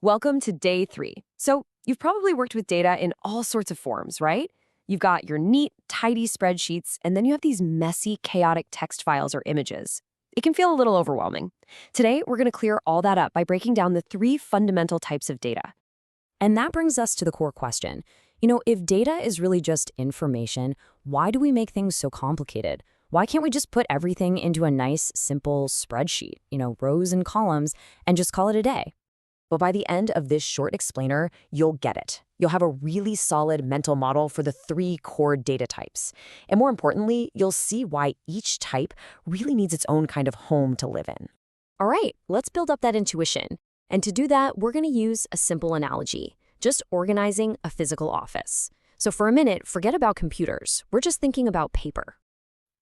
Welcome to day 3. So, you've probably worked with data in all sorts of forms, right? You've got your neat, tidy spreadsheets, and then you have these messy, chaotic text files or images. It can feel a little overwhelming. Today, we're going to clear all that up by breaking down the 3 fundamental types of data. And that brings us to the core question. If data is really just information, why do we make things so complicated? Why can't we just put everything into a nice, simple spreadsheet, rows and columns, and just call it a day? But by the end of this short explainer, you'll get it. You'll have a really solid mental model for the 3 core data types. And more importantly, you'll see why each type really needs its own kind of home to live in. All right, let's build up that intuition. And to do that, we're going to use a simple analogy, just organizing a physical office. So for a minute, forget about computers. We're just thinking about paper.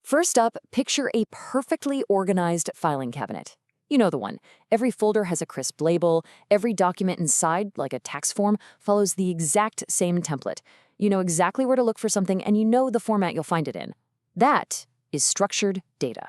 First up, picture a perfectly organized filing cabinet. You know the one. Every folder has a crisp label. Every document inside, like a tax form, follows the exact same template. You know exactly where to look for something, and you know the format you'll find it in. That is structured data.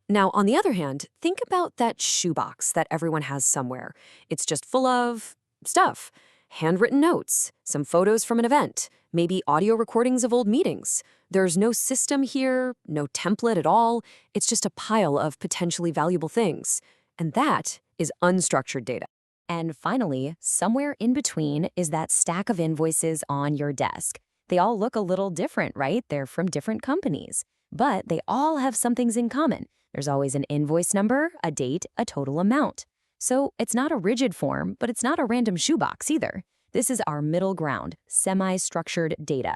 Now, on the other hand, think about that shoebox that everyone has somewhere. It's just full of stuff. Handwritten notes, some photos from an event, maybe audio recordings of old meetings. There's no system here, no template at all. It's just a pile of potentially valuable things. And that is unstructured data. And finally, somewhere in between is that stack of invoices on your desk. They all look a little different, right? They're from different companies. But they all have some things in common. There's always an invoice number, a date, a total amount. So it's not a rigid form, but it's not a random shoebox either. This is our middle ground, semi-structured data.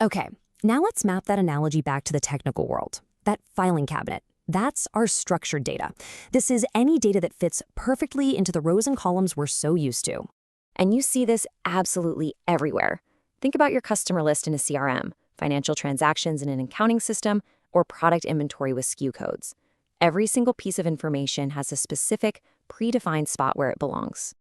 Okay, now let's map that analogy back to the technical world. That filing cabinet, that's our structured data. This is any data that fits perfectly into the rows and columns we're so used to. And you see this absolutely everywhere. Think about your customer list in a CRM, financial transactions in an accounting system, or product inventory with SKU codes. Every single piece of information has a specific, predefined spot where it belongs.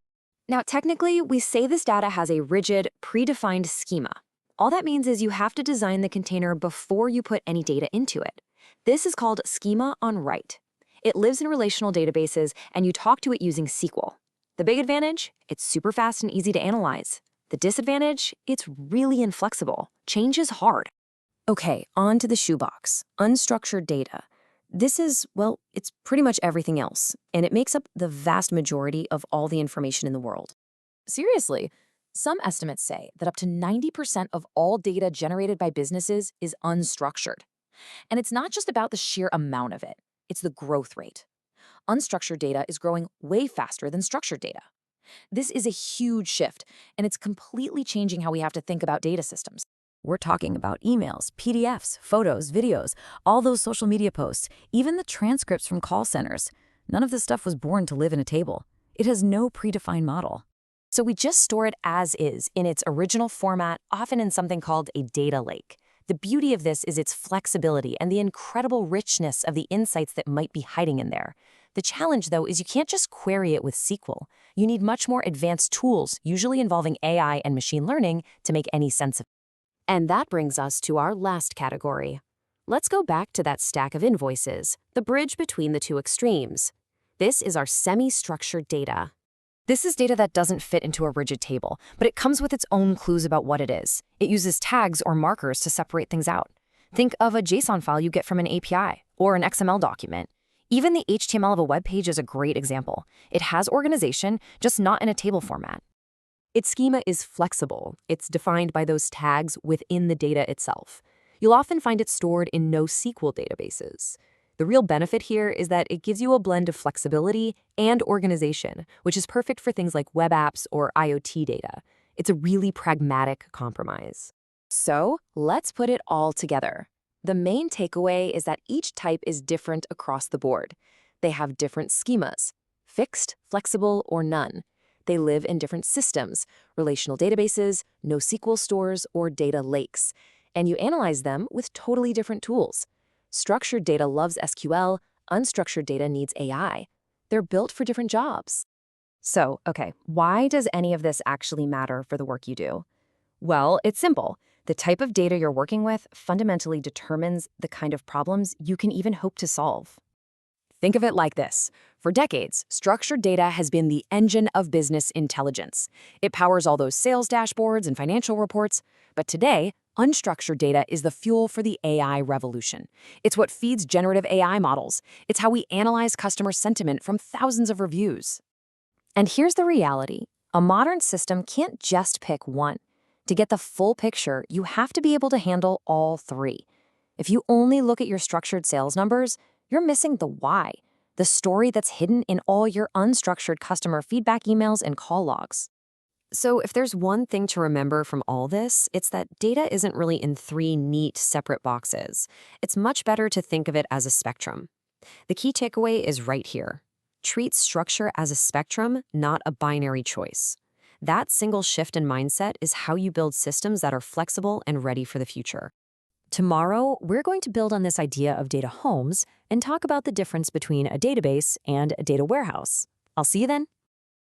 Now, technically, we say this data has a rigid, predefined schema. All that means is you have to design the container before you put any data into it. This is called schema on write. It lives in relational databases, and you talk to it using SQL. The big advantage? It's super fast and easy to analyze. The disadvantage? It's really inflexible. Change is hard. Okay, on to the shoebox, unstructured data. This is, well, it's pretty much everything else, and it makes up the vast majority of all the information in the world. Seriously, some estimates say that up to 90% of all data generated by businesses is unstructured. And it's not just about the sheer amount of it, it's the growth rate. Unstructured data is growing way faster than structured data. This is a huge shift, and it's completely changing how we have to think about data systems. We're talking about emails, PDFs, photos, videos, all those social media posts, even the transcripts from call centers. None of this stuff was born to live in a table. It has no predefined model. So we just store it as is, in its original format, often in something called a data lake. The beauty of this is its flexibility and the incredible richness of the insights that might be hiding in there. The challenge, though, is you can't just query it with SQL. You need much more advanced tools, usually involving AI and machine learning, to make any sense of it. And that brings us to our last category. Let's go back to that stack of invoices, the bridge between the two extremes. This is our semi-structured data. This is data that doesn't fit into a rigid table, but it comes with its own clues about what it is. It uses tags or markers to separate things out. Think of a JSON file you get from an API or an XML document. Even the HTML of a web page is a great example. It has organization, just not in a table format. Its schema is flexible. It's defined by those tags within the data itself. You'll often find it stored in NoSQL databases. The real benefit here is that it gives you a blend of flexibility and organization, which is perfect for things like web apps or IoT data. It's a really pragmatic compromise. So let's put it all together. The main takeaway is that each type is different across the board. They have different schemas, fixed, flexible, or none. They live in different systems, relational databases, NoSQL stores, or data lakes. And you analyze them with totally different tools. Structured data loves SQL, unstructured data needs AI. They're built for different jobs. So, okay, why does any of this actually matter for the work you do? Well, it's simple. The type of data you're working with fundamentally determines the kind of problems you can even hope to solve. Think of it like this. For decades, structured data has been the engine of business intelligence. It powers all those sales dashboards and financial reports. But today, unstructured data is the fuel for the AI revolution. It's what feeds generative AI models. It's how we analyze customer sentiment from thousands of reviews. And here's the reality. A modern system can't just pick one. To get the full picture, you have to be able to handle all three. If you only look at your structured sales numbers, you're missing the why, the story that's hidden in all your unstructured customer feedback emails and call logs. So if there's one thing to remember from all this, it's that data isn't really in three neat, separate boxes. It's much better to think of it as a spectrum. The key takeaway is right here. Treat structure as a spectrum, not a binary choice. That single shift in mindset is how you build systems that are flexible and ready for the future. Tomorrow, we're going to build on this idea of data homes and talk about the difference between a database and a data warehouse. I'll see you then.